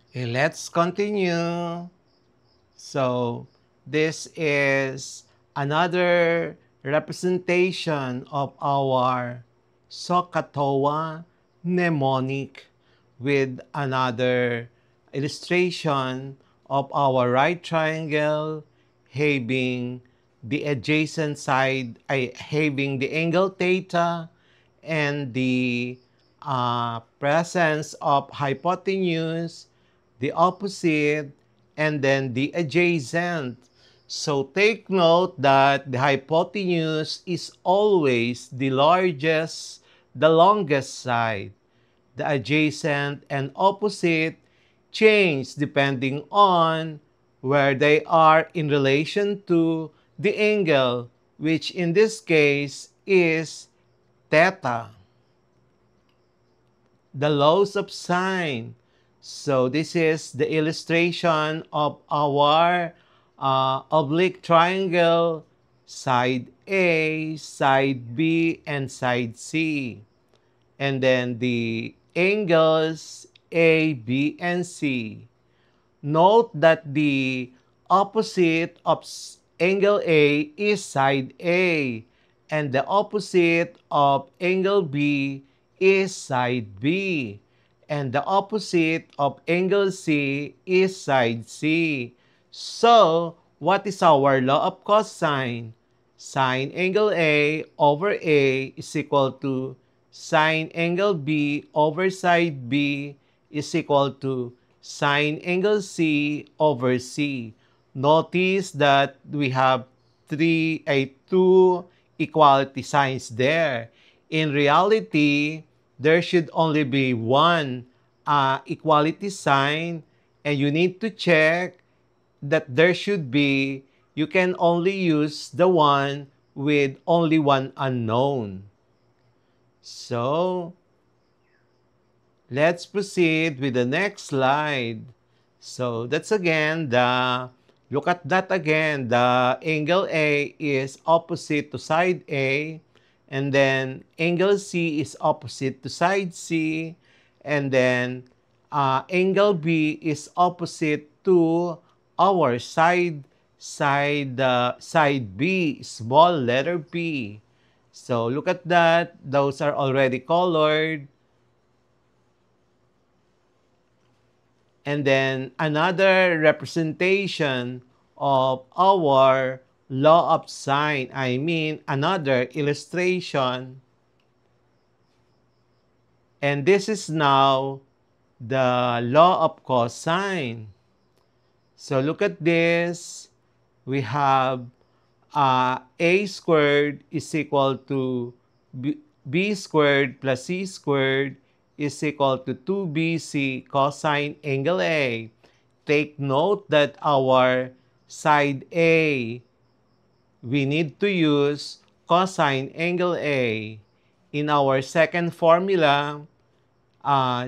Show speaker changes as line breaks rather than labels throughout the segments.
Okay, let's continue. So, this is another representation of our SOHCAHTOA mnemonic with another illustration of our right triangle having the adjacent side, having the angle theta and the presence of hypotenuse, the opposite, and then the adjacent. So take note that the hypotenuse is always the largest, the longest side. The adjacent and opposite change depending on where they are in relation to the angle, which in this case is theta. The laws of sine. So this is the illustration of our oblique triangle, side A, side B, and side C. And then the angles A, B, and C. Note that the opposite of angle A is side A, and the opposite of angle B is side B, and the opposite of angle C is side C. So, what is our law of cosine? Sine angle A over A is equal to sine angle B over side B is equal to sine angle C over C. Notice that we have two equality signs there. In reality, there should only be one equality sign, and you need to check that there should be, you can only use the one with only one unknown. So, let's proceed with the next slide. So that's again look at that again. The angle A is opposite to side A, and then angle C is opposite to side C, and then angle B is opposite to our side B, small letter B. So look at that. Those are already colored. And then another representation of our law of sine, I mean another illustration. And this is now the law of cosine. So look at this. We have a squared is equal to b squared plus c squared is equal to 2bc cosine angle A. Take note that our side A, we need to use cosine angle A. In our second formula,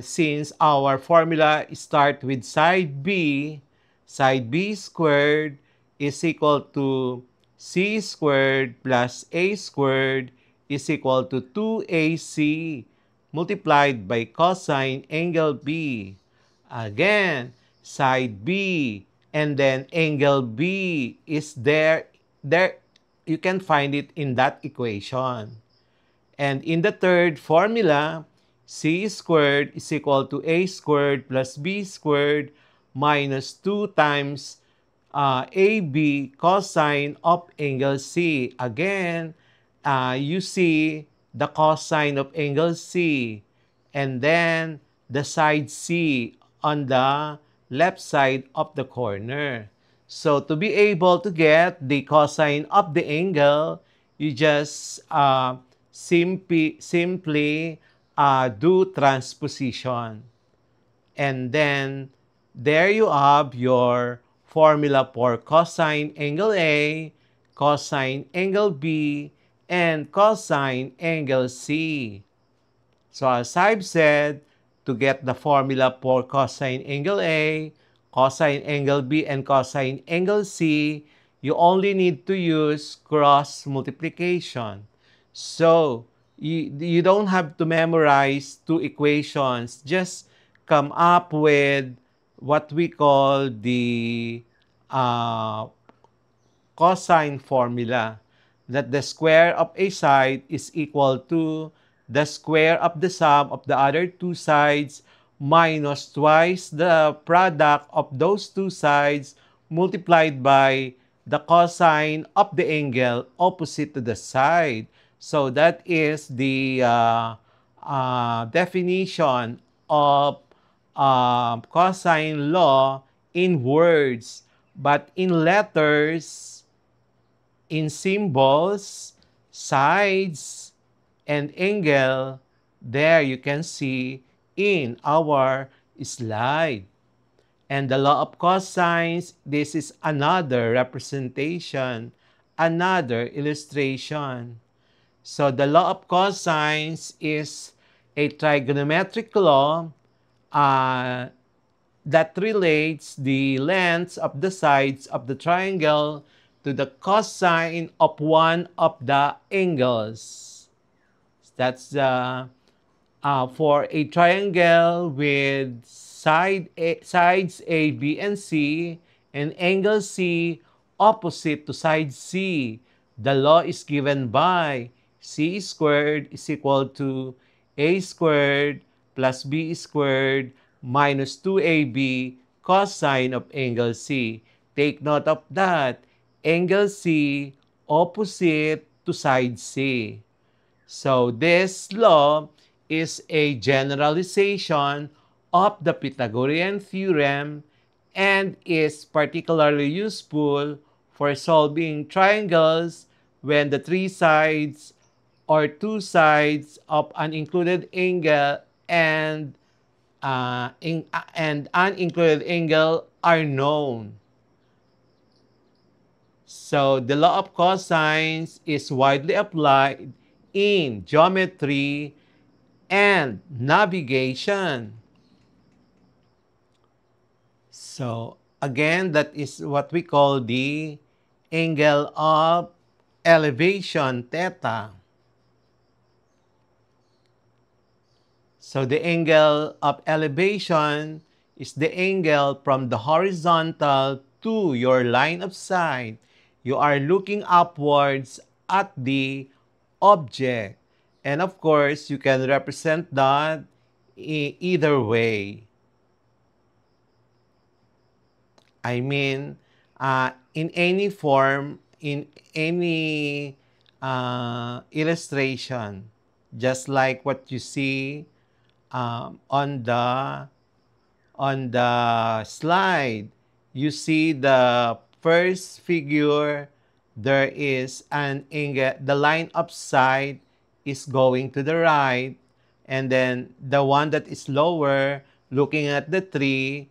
since our formula start with side B squared is equal to c squared plus a squared is equal to 2ac multiplied by cosine angle B. Again, side B and then angle B is there you can find it in that equation. And in the third formula, c squared is equal to a squared plus b squared minus 2 times ab cosine of angle C. Again, you see the cosine of angle C and then the side C on the left side of the corner. So to be able to get the cosine of the angle, you just simply do transposition. And then there you have your formula for cosine angle A, cosine angle B, and cosine angle C. So as I've said, to get the formula for cosine angle A, cosine angle B, and cosine angle C, you only need to use cross multiplication. So you don't have to memorize two equations. Just come up with what we call the uh, cosine formula, that the square of a side is equal to the square of the sum of the other two sides minus twice the product of those two sides multiplied by the cosine of the angle opposite to the side. So that is the definition of cosine law in words. But in letters, in symbols, sides, and angle, there you can see in our slide. And the law of cosines, this is another representation, another illustration. So the law of cosines is a trigonometric law uh, that relates the lengths of the sides of the triangle to the cosine of one of the angles. That's for a triangle with sides A, B, and C, and angle C opposite to side C. The law is given by C squared is equal to A squared plus B squared minus 2AB cosine of angle C. Take note of that. Angle C opposite to side C. So this law is a generalization of the Pythagorean theorem and is particularly useful for solving triangles when the three sides or two sides of an included angle and unincluded angle are known. So the law of cosines is widely applied in geometry and navigation. So again, that is what we call the angle of elevation, theta. So the angle of elevation is the angle from the horizontal to your line of sight. You are looking upwards at the object. And of course, you can represent that either way. I mean, in any form, in any illustration, just like what you see on the slide. You see the first figure, there is an angle, the line of sight is going to the right, and then the one that is lower, looking at the tree,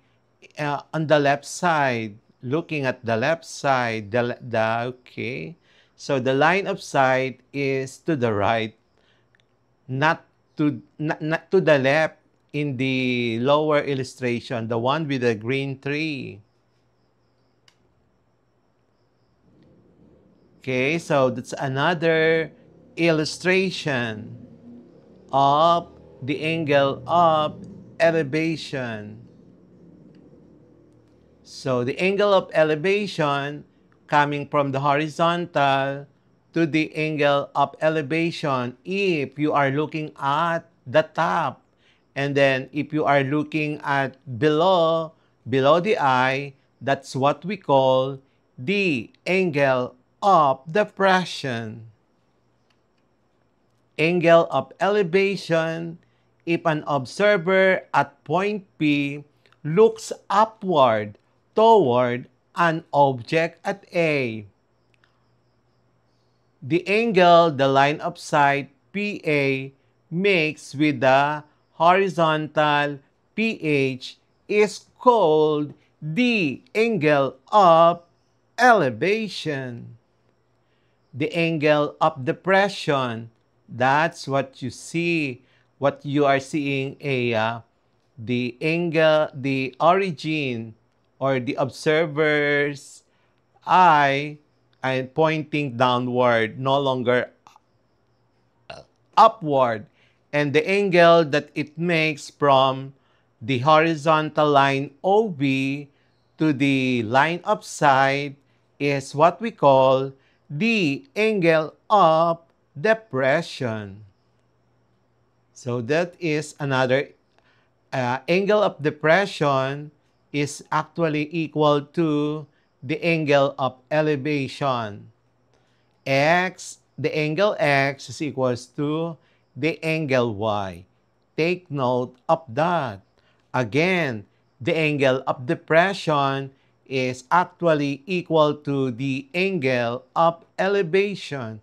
on the left side, looking at the left side, okay. So the line of sight is to the right, not to the left in the lower illustration, the one with the green tree. Okay, so that's another illustration of the angle of elevation. So the angle of elevation coming from the horizontal to the angle of elevation if you are looking at the top. And then if you are looking at below the eye, that's what we call the angle of depression. Angle of elevation, if an observer at point P looks upward toward an object at A. The angle the line of sight PA makes with the horizontal PH is called the angle of elevation. The angle of depression, that's what you see, what you are seeing, the angle, the origin or the observer's eye and pointing downward, no longer upward, and the angle that it makes from the horizontal line OB to the line of sight is what we call the angle of depression. So that is another angle of depression is actually equal to the angle of elevation. The angle X is equals to the angle Y. Take note of that. Again, the angle of depression is actually equal to the angle of elevation,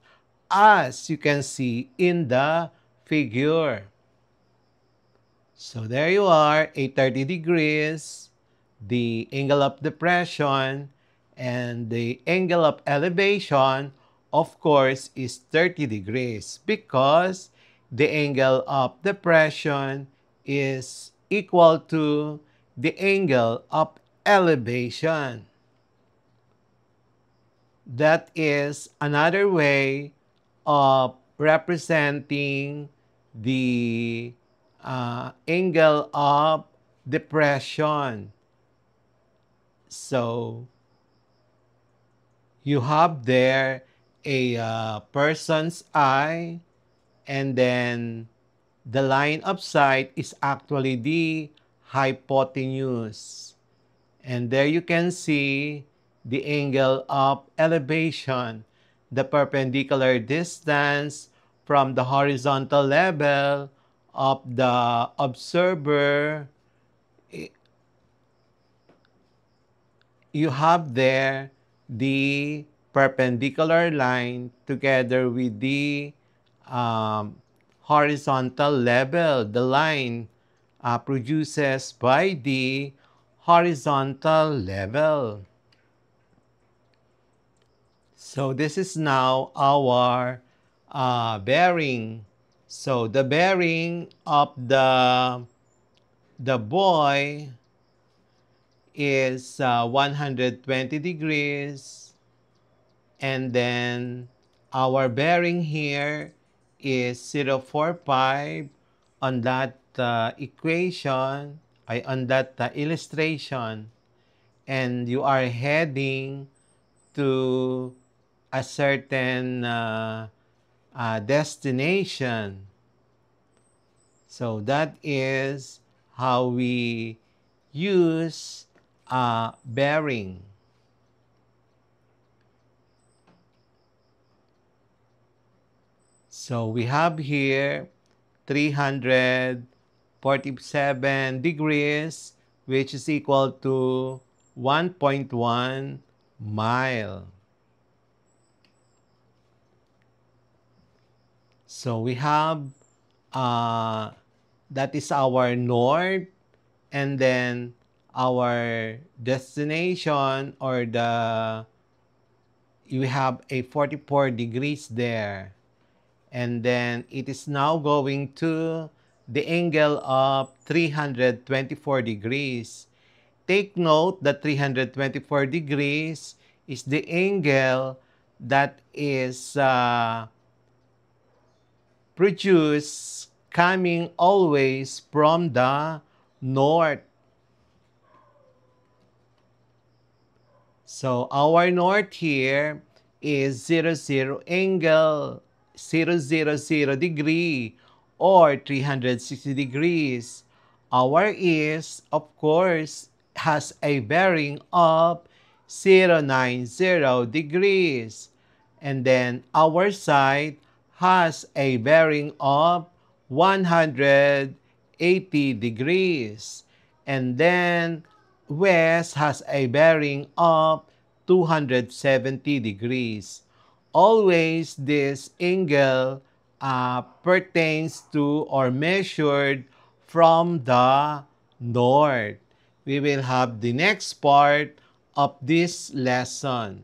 as you can see in the figure. So there you are, a 30 degrees, the angle of depression, and the angle of elevation, of course, is 30 degrees because the angle of depression is equal to the angle of elevation. That is another way of representing the angle of depression. So you have there a person's eye, and then the line of sight is actually the hypotenuse. And there you can see the angle of elevation, the perpendicular distance from the horizontal level of the observer. You have there the perpendicular line together with the horizontal level, the line produces by the horizontal level. So this is now our bearing. So the bearing of the boy is 120 degrees, and then our bearing here is 0.45 on that equation, on that illustration, and you are heading to a certain destination. So that is how we use bearing. So we have here 347 degrees, which is equal to 1.1 mile. So we have, that is our north, and then our destination, or you have a 44 degrees there. And then it is now going to the angle of 324 degrees. Take note that 324 degrees is the angle that is produced coming always from the north. So our north here is 00 angle, 000 degree, or 360 degrees. Our east, of course, has a bearing of 090 degrees. And then our side has a bearing of 180 degrees. And then west has a bearing of 270 degrees. Always this angle pertains to or measured from the north. We will have the next part of this lesson.